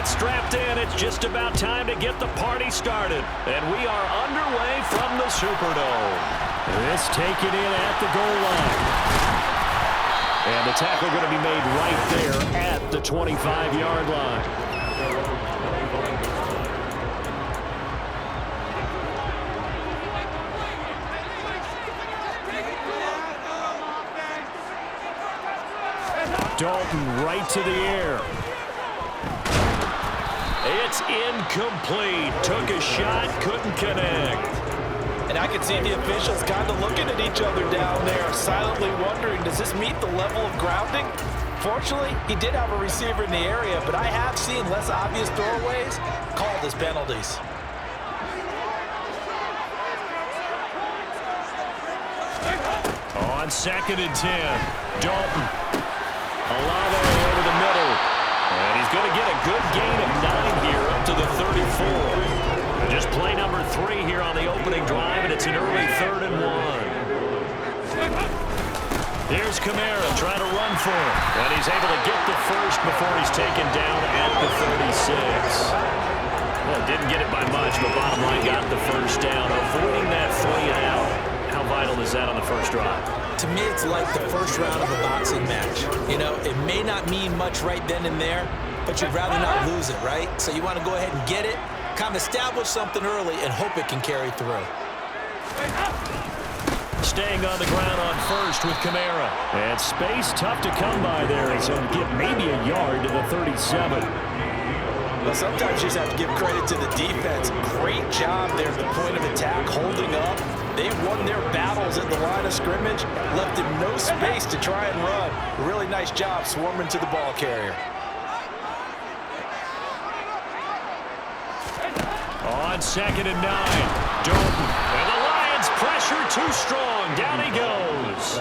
get strapped in. It's just about time to get the party started. And we are underway from the Superdome. This taken in at the goal line. And the tackle going to be made right there at the 25-yard line. Dalton right to the air. It's incomplete. Took a shot, couldn't connect. And I can see the officials kind of looking at each other down there, silently wondering, does this meet the level of grounding? Fortunately, he did have a receiver in the area, but I have seen less obvious throwaways called as penalties. On 2nd and 10, Dalton. Olave over the middle. And he's going to get a good gain of 9 here up to the 34. Just play number 3 here on the opening drive, and it's an early 3rd and 1. Here's Kamara trying to run for him. And he's able to get the first before he's taken down at the 36. Well, didn't get it by much, but bottom line got the first down. Avoiding that 3 and out. How vital is that on the first drive? To me, it's like the first round of a boxing match. You know, it may not mean much right then and there, but you'd rather not lose it, right? So you want to go ahead and get it, kind of establish something early, and hope it can carry through. Staying on the ground on first with Kamara. And space tough to come by there. He's going to get maybe a yard to the 37. Well, sometimes you just have to give credit to the defense. Great job there at the point of attack, holding up. They won their battles at the line of scrimmage, left him no space to try and run. Really nice job swarming to the ball carrier. On 2nd and 9, Dalton. And the Lions pressure too strong. Down he goes.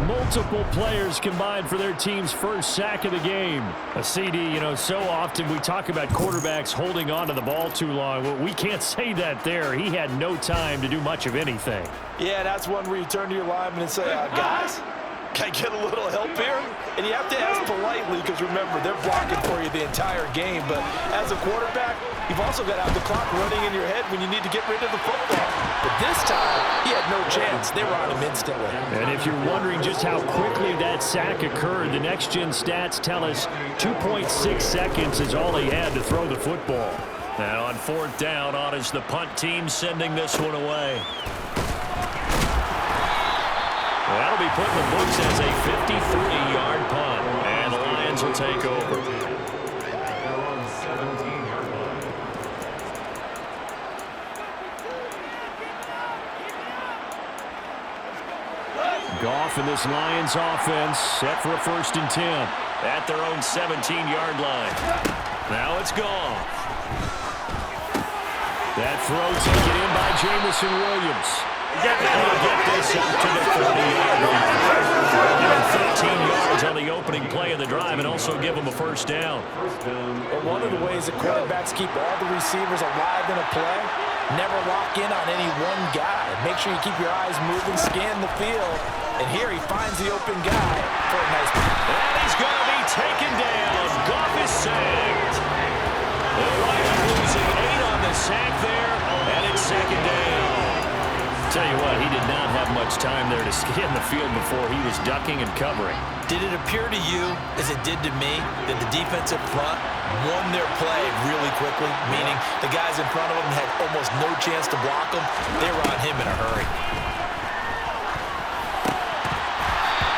Multiple players combined for their team's first sack of the game. A CD, you know, so often we talk about quarterbacks holding on to the ball too long. Well, we can't say that there. He had no time to do much of anything. Yeah, that's one where you turn to your lineman and say, guys, can I get a little help here? And you have to ask politely because, remember, they're blocking for you the entire game. But as a quarterback, you've also got to have the clock running in your head when you need to get rid of the football. But this time, he had no chance. They were on him instantly. And if you're wondering just how quickly that sack occurred, the next-gen stats tell us 2.6 seconds is all he had to throw the football. And on 4th down, on is the punt team sending this one away. Well, that'll be put in the books as a 53-yard punt. And the Lions will take over. Goff and this Lions offense set for a 1st and 10 at their own 17-yard line. Now it's Goff. That throw taken in by Jamison Williams. He'll get this up to the 40-yard line. Give him 13 yards on the opening play of the drive and also give him a first down. Well, one of the ways that quarterbacks keep all the receivers alive in a play, never lock in on any one guy. Make sure you keep your eyes moving, scan the field. And here he finds the open guy for a nice play. And he's going to be taken down. Goff is sacked. The Lions losing 8 on the sack there, and it's 2nd down. Tell you what, he did not have much time there to scan the field before he was ducking and covering. Did it appear to you, as it did to me, that the defensive front won their play really quickly, meaning the guys in front of them had almost no chance to block him? They were on him in a hurry.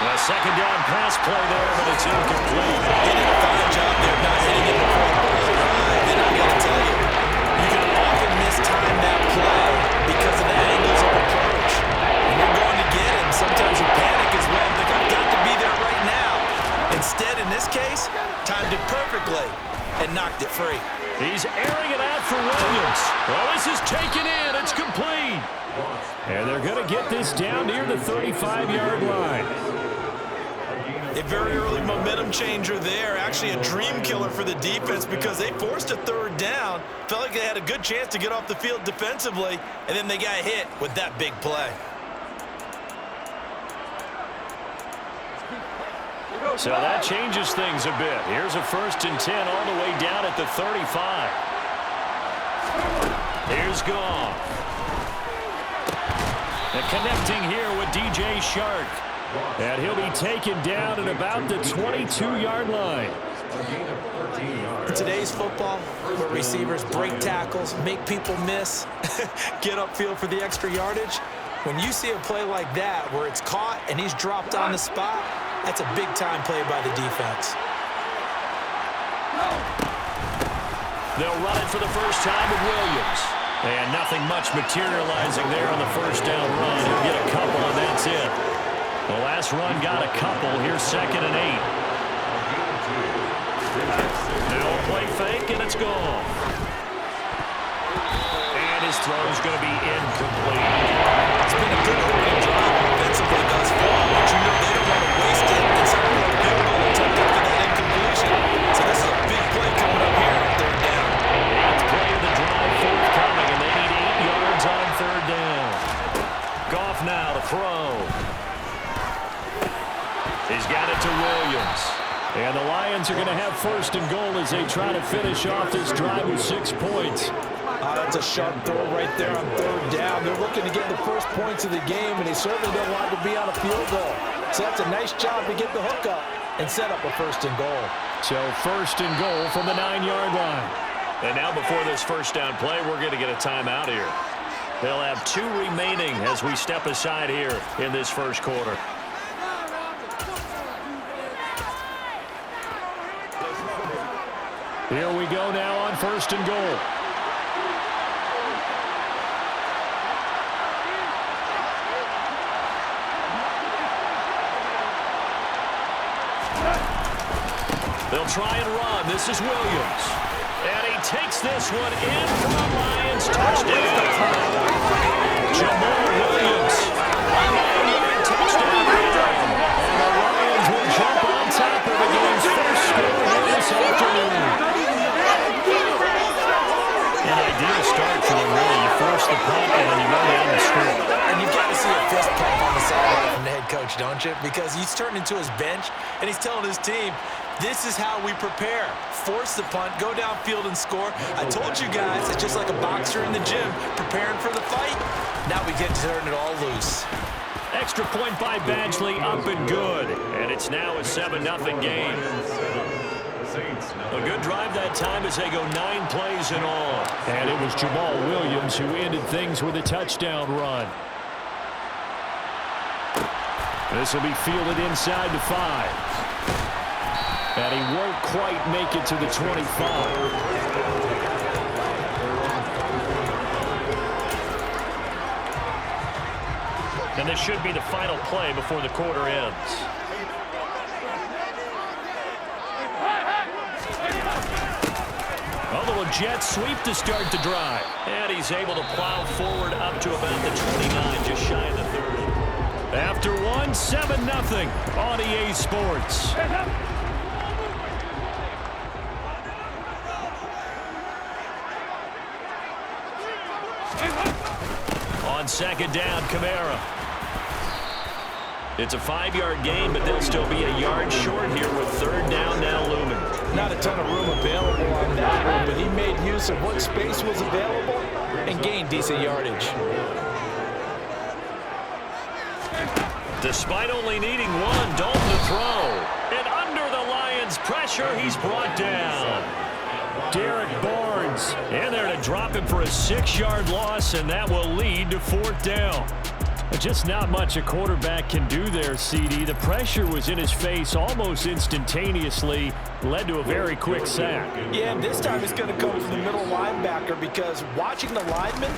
A 2nd down pass play there, but it's incomplete. They did a fine job there not hitting it before the ball arrived. And I got to tell you, you can often mistime that play because of the angles of approach. When you're going to get him, sometimes you panic as well and think, I've got to be there right now. Instead, in this case, timed it perfectly and knocked it free. He's airing it out for Williams. Well, this is taken in. It's complete. And they're going to get this down near the 35-yard line. A very early momentum changer there. Actually a dream killer for the defense because they forced a 3rd down. Felt like they had a good chance to get off the field defensively, and then they got hit with that big play. So that changes things a bit. Here's a 1st and 10 all the way down at the 35. Here's Goff. And connecting here with DJ Shark. And he'll be taken down at about the 22-yard line. In today's football, where receivers break tackles, make people miss, get upfield for the extra yardage, when you see a play like that where it's caught and he's dropped on the spot, that's a big-time play by the defense. They'll run it for the first time with Williams. And nothing much materializing there on the first down run. He'll get a couple, and that's it. The last run got a couple. Here's 2nd and 8. They'll play fake, and it's gone. And his throw's going to be incomplete. It's been a good opening drive offensively thus far, but you know they don't want to waste it and settle for a field goal attempt after that incompletion. So this is a big play coming up here on 3rd down. 8th play of the drive forthcoming, and they need 8 yards on 3rd down. Goff now to throw. He's got it to Williams. And the Lions are going to have 1st and goal as they try to finish off this drive with 6 points. That's a sharp throw right there on 3rd down. They're looking to get the first points of the game, and they certainly don't want to be on a field goal. So that's a nice job to get the hook up and set up a 1st and goal. So 1st and goal from the 9-yard line. And now before this first down play, we're going to get a timeout here. They'll have 2 remaining as we step aside here in this first quarter. Here we go now on 1st and goal. They'll try and run. This is Williams. And he takes this one in for a Lions touchdown. Jamal Williams. A 9-yard touchdown run. And the Lions will jump on top of the game's first score this afternoon. An ideal start for them, really. You force the punt and then you run down the score. And you've got to see a fist pump on the sideline from the head coach, don't you? Because he's turned into his bench, and he's telling his team, this is how we prepare. Force the punt, go downfield and score. I told you guys, it's just like a boxer in the gym, preparing for the fight. Now we get to turn it all loose. Extra point by Badgley, up and good. And it's now a 7-0 game. A good drive that time as they go 9 plays in all. And it was Jamal Williams who ended things with a touchdown run. This will be fielded inside the 5. And he won't quite make it to the 25. And this should be the final play before the quarter ends. A little jet sweep to start the drive. And he's able to plow forward up to about the 29, just shy of the 30. After 1, 7-0 on EA Sports. On 2nd down, Kamara. It's a 5-yard gain, but they'll still be a yard short here with 3rd down now looming. Not a ton of room available on that one, but he made use of what space was available and gained decent yardage. Despite only needing 1, Dalton to throw. And under the Lions' pressure, he's brought down. Derek Barnes in there to drop him for a 6-yard loss, and that will lead to 4th down. Just not much a quarterback can do there, CD. The pressure was in his face almost instantaneously, led to a very quick sack. Yeah, and this time it's going to come from the middle linebacker because watching the lineman,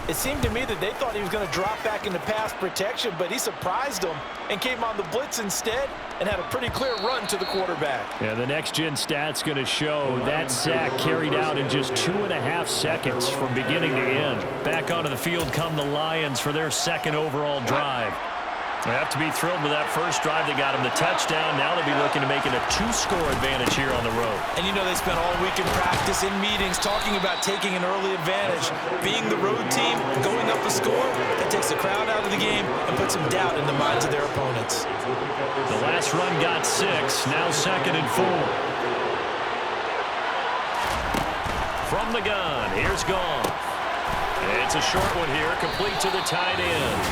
it seemed to me that they thought he was going to drop back into pass protection, but he surprised them and came on the blitz instead and had a pretty clear run to the quarterback. Yeah, the next-gen stats going to show that sack carried out in just 2.5 seconds from beginning to end. Back onto the field come the Lions for their 2nd overall drive. They have to be thrilled with that first drive. They got him the touchdown. Now they'll be looking to make it a 2-score advantage here on the road. And you know they spent all week in practice, in meetings, talking about taking an early advantage. Being the road team, going up a score, that takes the crowd out of the game and puts some doubt in the minds of their opponents. The last run got 6. Now 2nd and 4. From the gun, here's Goff. It's a short one here, complete to the tight end.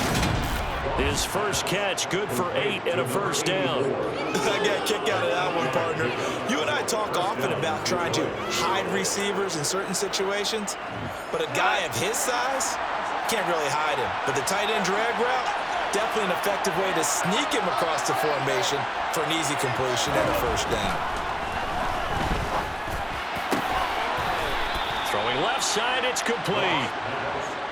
His first catch, good for 8 and a first down. I got a kick out of that one, partner. You and I talk often about trying to hide receivers in certain situations, but a guy of his size can't really hide him. But the tight end drag route, definitely an effective way to sneak him across the formation for an easy completion and a first down. Throwing left side, it's complete.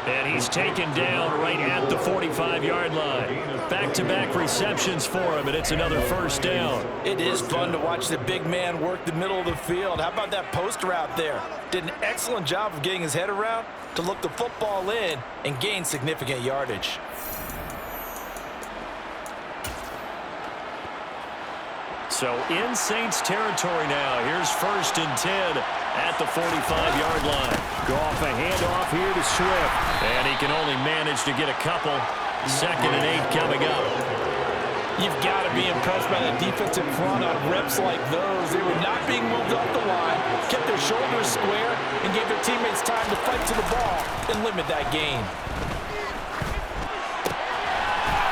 And he's taken down right at the 45-yard line. Back-to-back receptions for him, and it's another first down. It is fun to watch the big man work the middle of the field. How about that post route there? Did an excellent job of getting his head around to look the football in and gain significant yardage. So in Saints territory now. Here's 1st and 10 at the 45-yard line. Goff a handoff here to Swift. And he can only manage to get a couple. 2nd and 8 coming up. You've got to be impressed by the defensive front on reps like those. They were not being moved off the line, kept their shoulders square, and gave their teammates time to fight to the ball and limit that gain.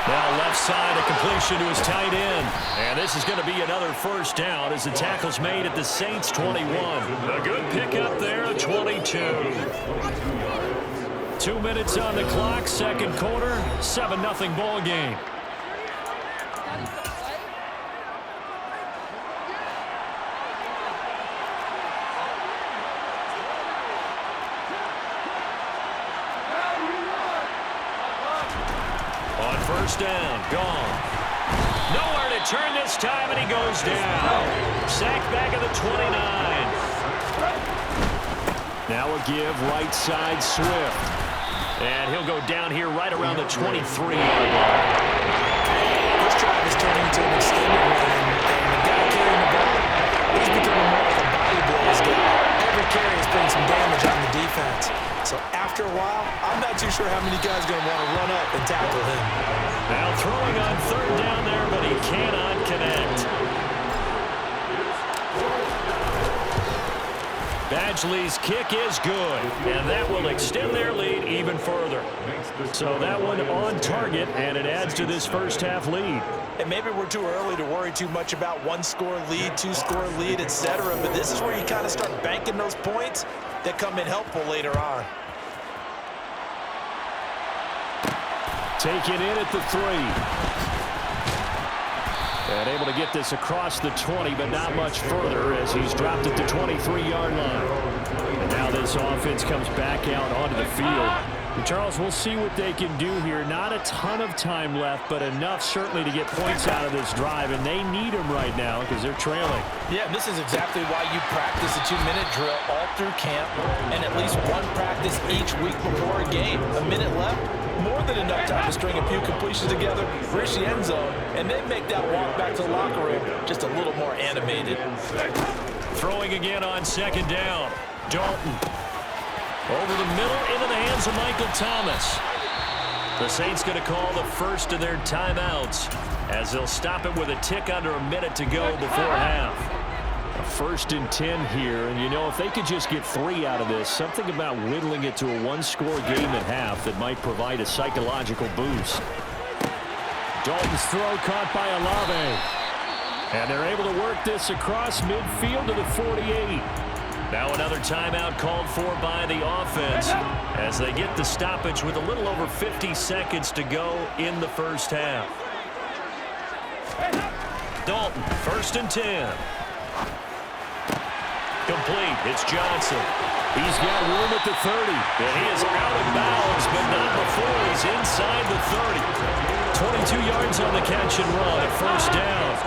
Now left side, a completion to his tight end. And this is going to be another first down as the tackle's made at the Saints 21. A good pickup there, a 22. 2 minutes on the clock, 2nd quarter, 7-0 ball game. First down, gone. Nowhere to turn this time, and he goes down. Sacked back at the 29. Now a give, right side, Swift. And he'll go down here right around the 23-yard line. This drive is turning into an extended one, and the guy carrying the ball, he's becoming more like a body blows guy. Every carry is putting some damage on the defense. So after a while, I'm not too sure how many guys are going to want to run up and tackle him. Now throwing on 3rd down there, but he cannot connect. Badgley's kick is good, and that will extend their lead even further. So that one on target, and it adds to this first half lead. And maybe we're too early to worry too much about 1-score lead, 2-score lead, etc. But this is where you kind of start banking those points that come in helpful later on. Taken in at the 3. And able to get this across the 20, but not much further as he's dropped at the 23-yard line. And now this offense comes back out onto the field. And Charles, we'll see what they can do here. Not a ton of time left, but enough certainly to get points out of this drive, and they need them right now because they're trailing. Yeah, and this is exactly why you practice a 2-minute drill all through camp and at least one practice each week before a game. A minute left, more than enough time to string a few completions together, reach the end zone, and then make that walk back to the locker room just a little more animated. Throwing again on 2nd down. Dalton. Over the middle, into the hands of Michael Thomas. The Saints going to call the first of their timeouts as they'll stop it with a tick under a minute to go before half. A 1st and 10 here, and you know, if they could just get 3 out of this, something about whittling it to a 1-score game at half that might provide a psychological boost. Dalton's throw caught by Olave. And they're able to work this across midfield to the 48. Now another timeout called for by the offense as they get the stoppage with a little over 50 seconds to go in the first half. Dalton, 1st and 10. Complete. It's Johnson. He's got room at the 30. And he is out of bounds, but not before he's inside the 30. 22 yards on the catch and run at first down.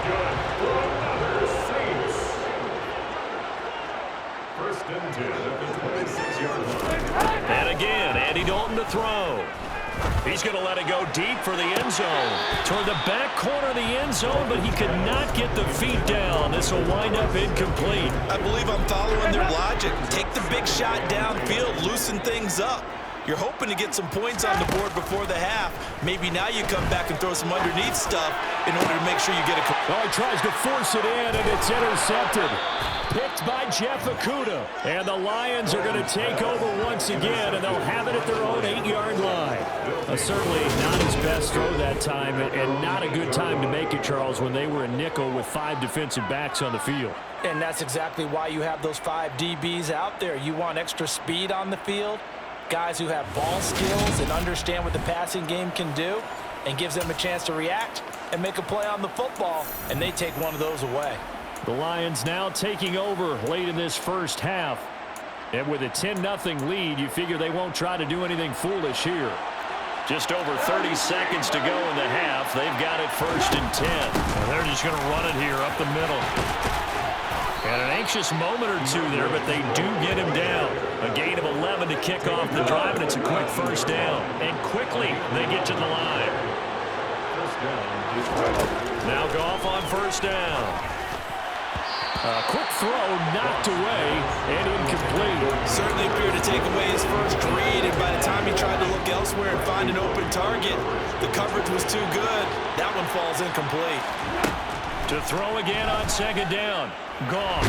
And again, Andy Dalton to throw. He's going to let it go deep for the end zone. Toward the back corner of the end zone, but he could not get the feet down. This will wind up incomplete. I believe I'm following their logic. Take the big shot downfield, loosen things up. You're hoping to get some points on the board before the half. Maybe now you come back and throw some underneath stuff in order to make sure you get a... Oh, he tries to force it in, and it's intercepted. Picked by Jeff Okudah. And the Lions are going to take over once again, and they'll have it at their own 8-yard line. Certainly not his best throw that time, and not a good time to make it, Charles, when they were a nickel with 5 defensive backs on the field. And that's exactly why you have those 5 DBs out there. You want extra speed on the field, guys who have ball skills and understand what the passing game can do, and gives them a chance to react and make a play on the football, and they take one of those away. The Lions now taking over late in this first half. And with a 10-0 lead, you figure they won't try to do anything foolish here. Just over 30 seconds to go in the half. They've got it 1st and 10. And they're just going to run it here up the middle. And an anxious moment or two there, but they do get him down. A gain of 11 to kick off the drive, and it's a quick first down. And quickly, they get to the line. Now Goff on first down. Quick throw knocked away and incomplete. Certainly appeared to take away his first read, and by the time he tried to look elsewhere and find an open target, the coverage was too good. That one falls incomplete. To throw again on 2nd down. Goff.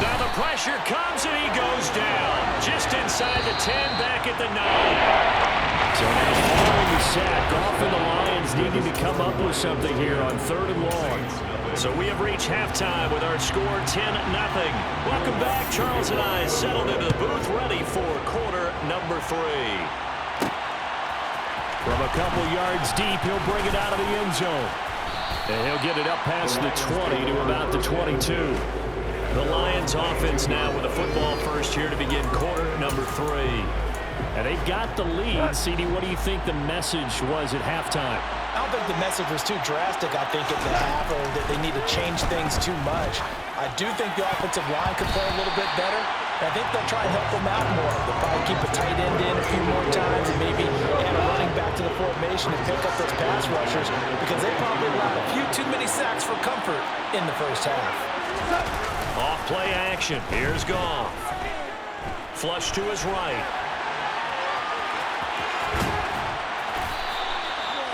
Now the pressure comes and he goes down. Just inside the 10, back at the 9. So now following the sack, Goff and the Lions needing to come up with something here on 3rd and long. So we have reached halftime with our score 10-0. Welcome back. Charles and I settled into the booth ready for quarter number 3. From a couple yards deep, he'll bring it out of the end zone. And he'll get it up past the 20 to about the 22. The Lions offense now with a football first here to begin quarter number 3. And they've got the lead. CD, what do you think the message was at halftime? I don't think the message was too drastic, I think, at the half, or that they need to change things too much. I do think the offensive line could play a little bit better. And I think they'll try and help them out more. They'll probably keep a tight end in a few more times and maybe add a running back to the formation and pick up those pass rushers, because they probably allowed a few too many sacks for comfort in the first half. Off play action. Here's Goff. Flush to his right.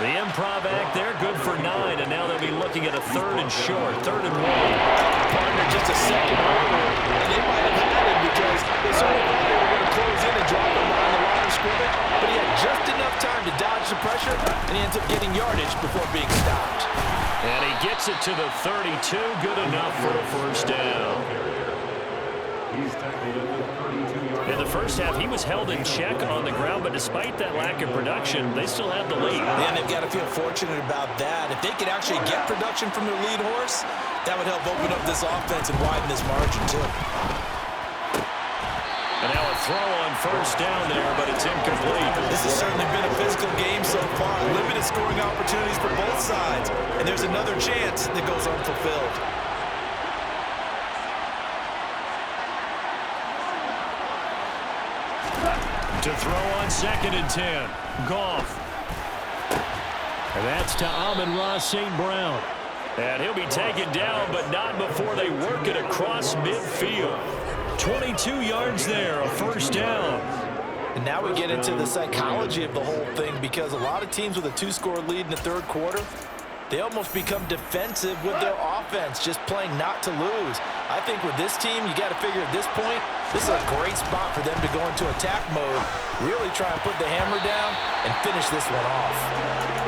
The improv act there, good for 9, and now they'll be looking at a 3rd and short, 3rd and 1. Partner just a second over, and they might have had him because they certainly thought they were going to close in and drop him on the line of scrimmage, but he had just enough time to dodge the pressure, and he ends up getting yardage before being stopped. And he gets it to the 32, good enough for a first down. In the first half, he was held in check on the ground, but despite that lack of production, they still have the lead. And they've got to feel fortunate about that. If they could actually get production from their lead horse, that would help open up this offense and widen this margin, too. And now a throw on first down there, but it's incomplete. This has certainly been a physical game so far. Limited scoring opportunities for both sides. And there's another chance that goes unfulfilled. To throw on 2nd and 10. Goff. And that's to Amon-Ra St. Brown. And he'll be taken down, but not before they work it across midfield. 22 yards there, a first down. And now we get into the psychology of the whole thing, because a lot of teams with a 2-score lead in the 3rd quarter, they almost become defensive with their offense, just playing not to lose. I think with this team, you got to figure at this point, this is a great spot for them to go into attack mode, really try and put the hammer down and finish this one off.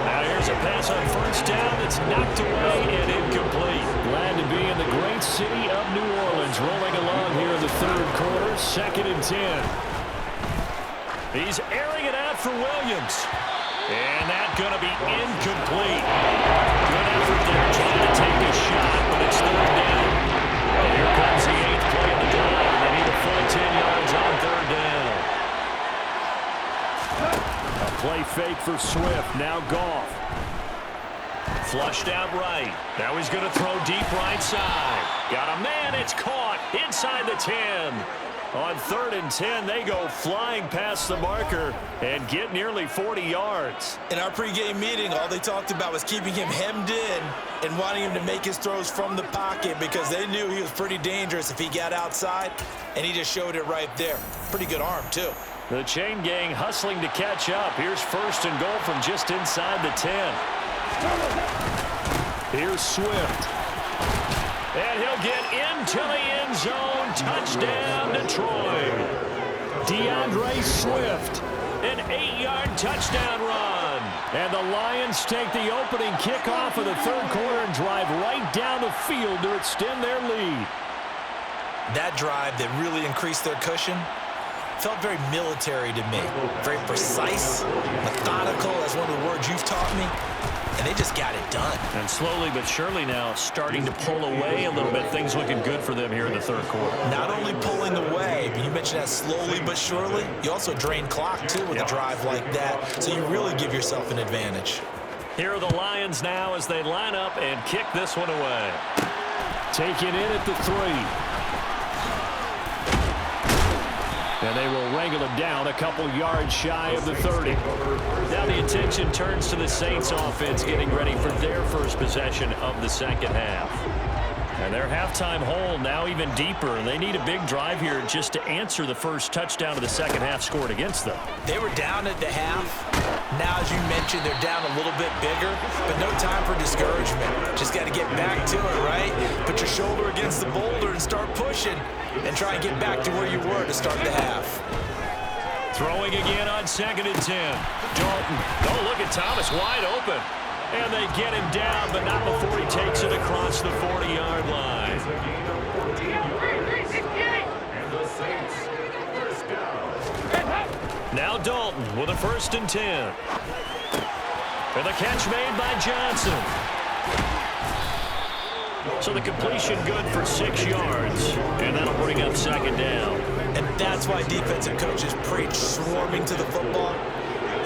Now here's a pass on first down that's knocked away and incomplete. Glad to be in the great city of New Orleans, rolling along here in the 3rd quarter, 2nd and 10. He's airing it out for Williams. And that's going to be incomplete. Good effort there trying to take a shot, but it's 3rd down. And here comes the 8th play of the drive. They need a full 10 yards on 3rd down. A play fake for Swift. Now Goff. Flushed out right. Now he's going to throw deep right side. Got a man. It's caught inside the 10. On 3rd and 10, they go flying past the marker and get nearly 40 yards. In our pregame meeting, all they talked about was keeping him hemmed in and wanting him to make his throws from the pocket because they knew he was pretty dangerous if he got outside, and he just showed it right there. Pretty good arm, too. The chain gang hustling to catch up. Here's 1st and goal from just inside the 10. Here's Swift. And he'll get into the end zone. Touchdown, Detroit. DeAndre Swift, an 8-yard touchdown run. And the Lions take the opening kickoff of the 3rd quarter and drive right down the field to extend their lead. That drive that really increased their cushion felt very military to me. Very precise, methodical, that's one of the words you've taught me. And they just got it done. And slowly but surely now starting to pull away a little bit. Things looking good for them here in the 3rd quarter. Not only pulling away, but you mentioned that slowly but surely. You also drain clock, too, with a drive like that. So you really give yourself an advantage. Here are the Lions now as they line up and kick this one away. Taken in at the 3. And they will wrangle him down a couple yards shy of the 30. Now the attention turns to the Saints offense getting ready for their first possession of the 2nd half. And their halftime hole now even deeper. They need a big drive here just to answer the first touchdown of the 2nd half scored against them. They were down at the half. Now, as you mentioned, they're down a little bit bigger, but no time for discouragement. Just got to get back to it, right? Put your shoulder against the boulder and start pushing and try and get back to where you were to start the half. Throwing again on 2nd and 10. Dalton. Oh, look at Thomas wide open. And they get him down, but not before he takes it across the 40-yard line. Now Dalton with a 1st and 10. And the catch made by Johnson. So the completion good for 6 yards. And that'll bring up 2nd down. And that's why defensive coaches preach swarming to the football.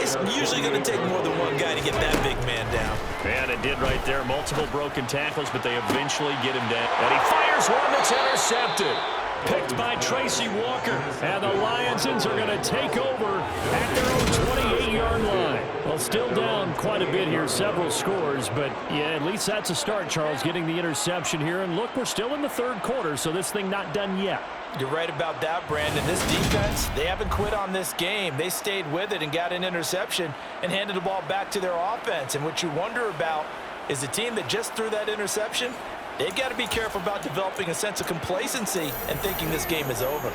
It's usually going to take more than one guy to get that big man down. And it did right there. Multiple broken tackles, but they eventually get him down. And he fires one that's intercepted. Picked by Tracy Walker. And the Lionsons are going to take over at their own 28-yard line. Well, still down quite a bit here, several scores. But, yeah, at least that's a start, Charles, getting the interception here. And, look, we're still in the 3rd quarter, so this thing not done yet. You're right about that, Brandon. This defense, they haven't quit on this game. They stayed with it and got an interception and handed the ball back to their offense. And what you wonder about is the team that just threw that interception, they've got to be careful about developing a sense of complacency and thinking this game is over.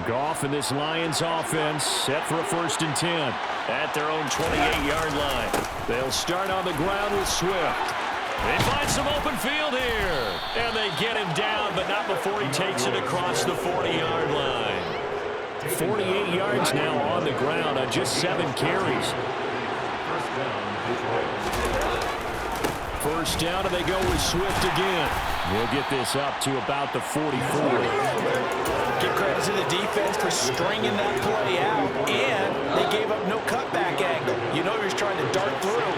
Goff and this Lions offense set for a 1st and 10 at their own 28-yard line. They'll start on the ground with Swift. They find some open field here. And they get him down, but not before he takes it across the 40-yard line. 48 yards now on the ground on just 7 carries. First down, and they go with Swift again. We'll get this up to about the 44. Give credit to the defense for stringing that play out, and they gave up no cutback angle. You know he was trying to dart through.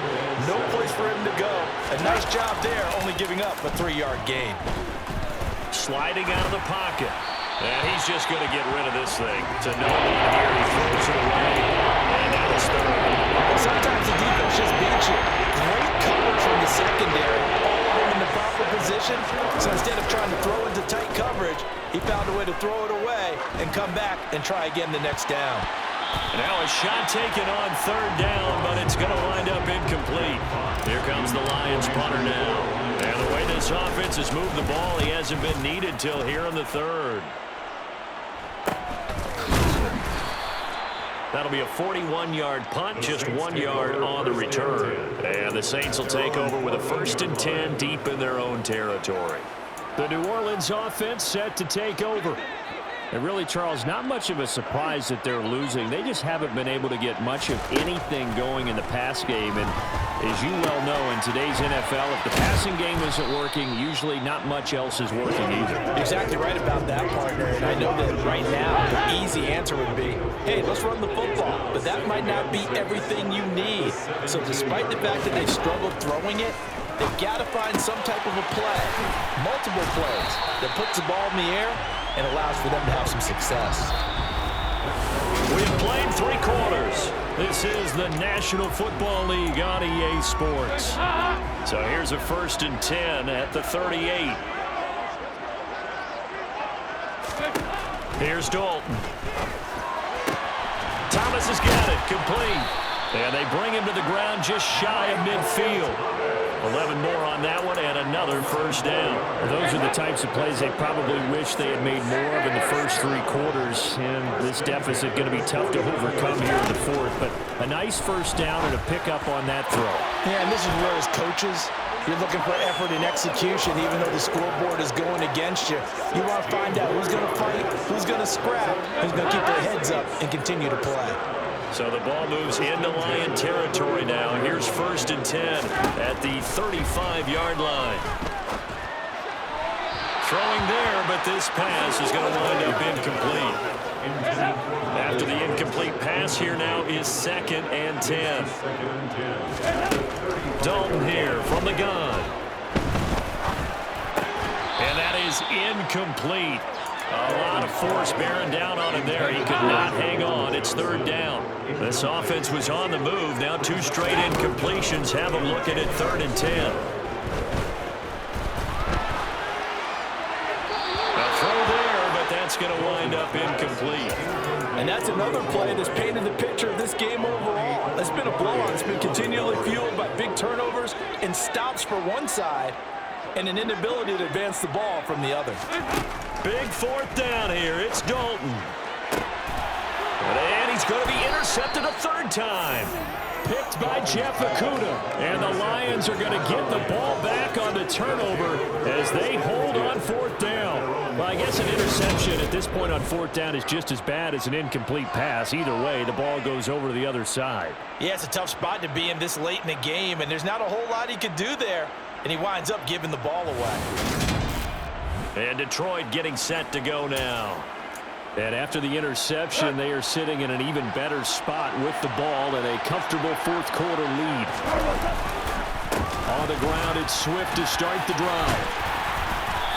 No place for him to go. A nice job there, only giving up a 3-yard gain. Sliding out of the pocket. And he's just going to get rid of this thing. It's a no-one here. He throws it away. And now it's 3rd. Sometimes the defense just beats you. Great coverage from the secondary. All of them in the proper position. So instead of trying to throw into tight coverage, he found a way to throw it away and come back and try again the next down. Now a shot taken on 3rd down, but it's going to wind up incomplete. Here comes the Lions punter now. And the way this offense has moved the ball, he hasn't been needed till here in the 3rd. That'll be a 41-yard punt, just 1 yard on the return. And the Saints will take over with a 1st and 10 deep in their own territory. The New Orleans offense set to take over. And really, Charles, not much of a surprise that they're losing. They just haven't been able to get much of anything going in the pass game. And as you well know, in today's NFL, if the passing game isn't working, usually not much else is working either. Exactly right about that, partner. And I know that right now the easy answer would be, hey, let's run the football. But that might not be everything you need. So despite the fact that they've struggled throwing it, they've got to find some type of a play. multiple plays that puts the ball in the air and allows for them to have some success. We've played 3 quarters. This is the National Football League on EA Sports. So here's a 1st and 10 at the 38. Here's Dalton. Thomas has got it, complete. And they bring him to the ground just shy of midfield. 11 more on that one and another 1st down. Those are the types of plays they probably wish they had made more of in the first 3 quarters. And this deficit going to be tough to overcome here in the 4th. But a nice 1st down and a pickup on that throw. Yeah, and this is where as coaches, you're looking for effort and execution even though the scoreboard is going against you. You want to find out who's going to fight, who's going to scrap, who's going to keep their heads up and continue to play. So the ball moves into Lion territory now. Here's 1st and 10 at the 35-yard line. Throwing there, but this pass is going to wind up incomplete. After the incomplete pass, here now is 2nd and 10. Dalton here from the gun. And that is incomplete. A lot of force bearing down on him there. He could not hang on. It's 3rd down. This offense was on the move. Now 2 straight incompletions have them looking at 3rd and 10. A throw there, but that's going to wind up incomplete. And that's another play that's painted the picture of this game overall. It's been a blowout. It's been continually fueled by big turnovers and stops for one side and an inability to advance the ball from the other. Big 4th down here. It's Dalton. And he's going to be intercepted a 3rd time. Picked by Jeff Okudah. And the Lions are going to get the ball back on the turnover as they hold on 4th down. Well, I guess an interception at this point on 4th down is just as bad as an incomplete pass. Either way, the ball goes over to the other side. Yeah, it's a tough spot to be in this late in the game, and there's not a whole lot he could do there. And he winds up giving the ball away. And Detroit getting set to go now. And after the interception, they are sitting in an even better spot with the ball and a comfortable 4th quarter lead. On the ground, it's Swift to start the drive.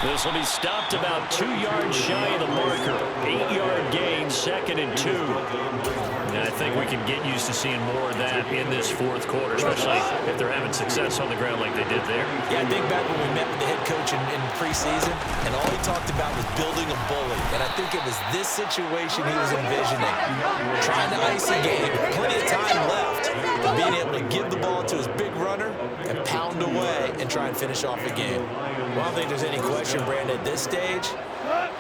This will be stopped about 2 yards shy of the marker. 8-yard gain, 2nd and 2. And I think we can get used to seeing more of that in this 4th quarter, especially if they're having success on the ground like they did there. Yeah, I think back when we met with the head coach in preseason, and all he talked about was building a bully. And I think it was this situation he was envisioning. Trying to ice a game, plenty of time left, but being able to give the ball to his big runner and pound away and try and finish off the game. Well, I don't think there's any question, Brandon, at this stage,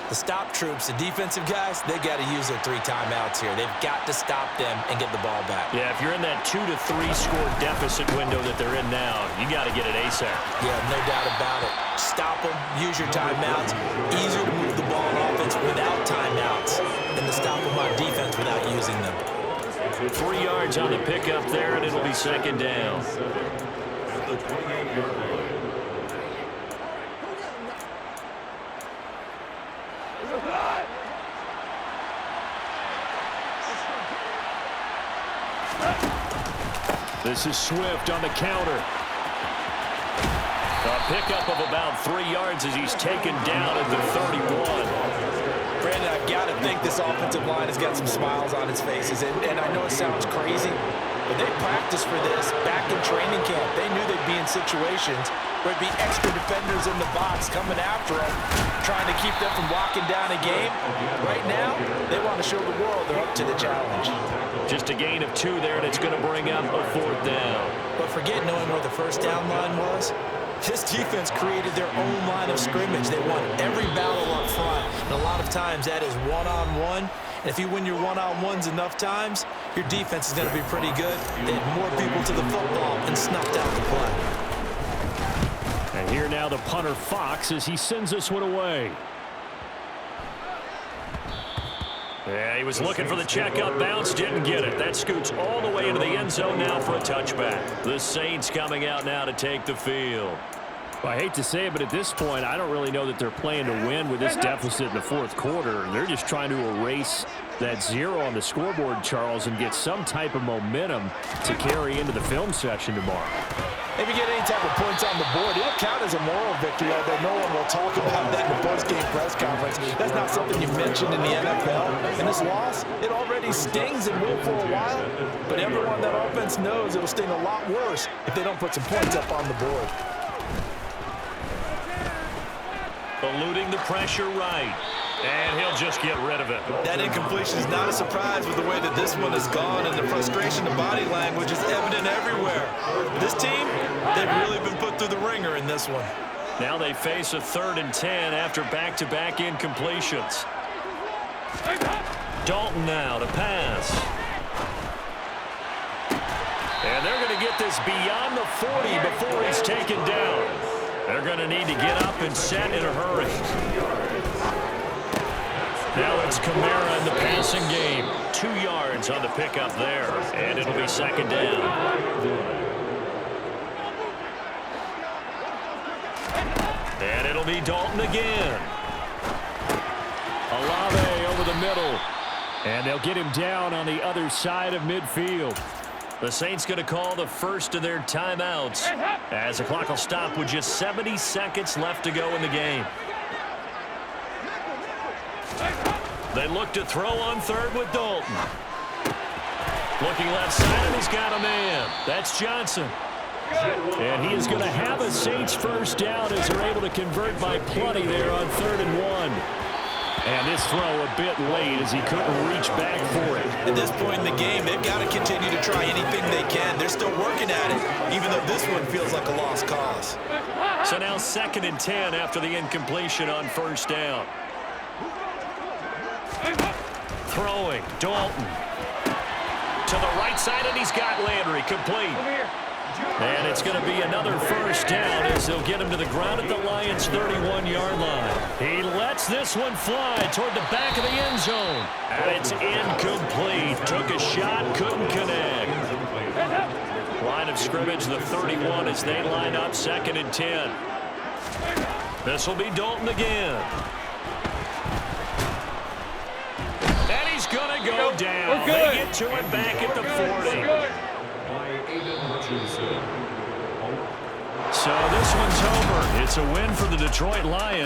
the stop troops, the defensive guys, they got to use their 3 timeouts here. They've got to stop them and get the ball back. Yeah, if you're in that 2 to 3 score deficit window that they're in now, you got to get it ASAP. Yeah, no doubt about it. Stop them, use your timeouts. Easier to move the ball on offense without timeouts than to stop them on defense without using them. 3 yards on the pickup there, and it'll be 2nd down. This is Swift on the counter. A pickup of about 3 yards as he's taken down at the 31. Brandon, I've got to think this offensive line has got some smiles on its faces. And I know it sounds crazy, but they practiced for this back in training camp. They knew they'd be in situations where it'd be extra defenders in the box coming after them, trying to keep them from locking down a game. Right now, they want to show the world they're up to the challenge. Just a gain of 2 there, and it's going to bring up a 4th down. But forget knowing where the 1st down line was. This defense created their own line of scrimmage. They won every battle up front. And a lot of times that is one-on-one. And if you win your one-on-ones enough times, your defense is going to be pretty good. They had more people to the football and snuffed out the play. And here now the punter Fox as he sends this one away. Yeah, he was looking for the check-up bounce, didn't get it. That scoots all the way into the end zone now for a touchback. The Saints coming out now to take the field. Well, I hate to say it, but at this point, I don't really know that they're playing to win with this deficit in the 4th quarter. They're just trying to erase that 0 on the scoreboard, Charles, and get some type of momentum to carry into the film session tomorrow. If you get any type of points on the board, it'll count as a moral victory, although no one will talk about that in the post-game press conference. That's not something you mentioned in the NFL. And this loss, it already stings and will for a while, but everyone on that offense knows it'll sting a lot worse if they don't put some points up on the board. Eluding the pressure right. And he'll just get rid of it. That incompletion is not a surprise with the way that this one has gone, and the frustration, the body language is evident everywhere. This team, they've really been put through the ringer in this one. Now they face a 3rd and 10 after back-to-back incompletions. Dalton now to pass. And they're going to get this beyond the 40 before he's taken down. They're going to need to get up and set in a hurry. Now it's Kamara in the passing game. 2 yards on the pickup there, and it'll be 2nd down. And it'll be Dalton again. Olave over the middle. And they'll get him down on the other side of midfield. The Saints going to call the first of their timeouts as the clock will stop with just 70 seconds left to go in the game. They look to throw on 3rd with Dalton. Looking left side, and he's got a man. That's Johnson. And he is going to have a Saints first down as they're able to convert by plenty there on 3rd and 1. And this throw a bit late as he couldn't reach back for it. At this point in the game, they've got to continue to try anything they can. They're still working at it, even though this one feels like a lost cause. So now 2nd and 10 after the incompletion on 1st down. Throwing, Dalton. To the right side, and he's got Landry complete. And it's going to be another first down as they'll get him to the ground at the Lions' 31-yard line. He lets this one fly toward the back of the end zone. And it's incomplete. Took a shot, couldn't connect. Line of scrimmage, the 31 as they line up 2nd and 10. This will be Dalton again. And he's going to go down. They get to it back at the 40. So this one's over. It's a win for the Detroit Lions.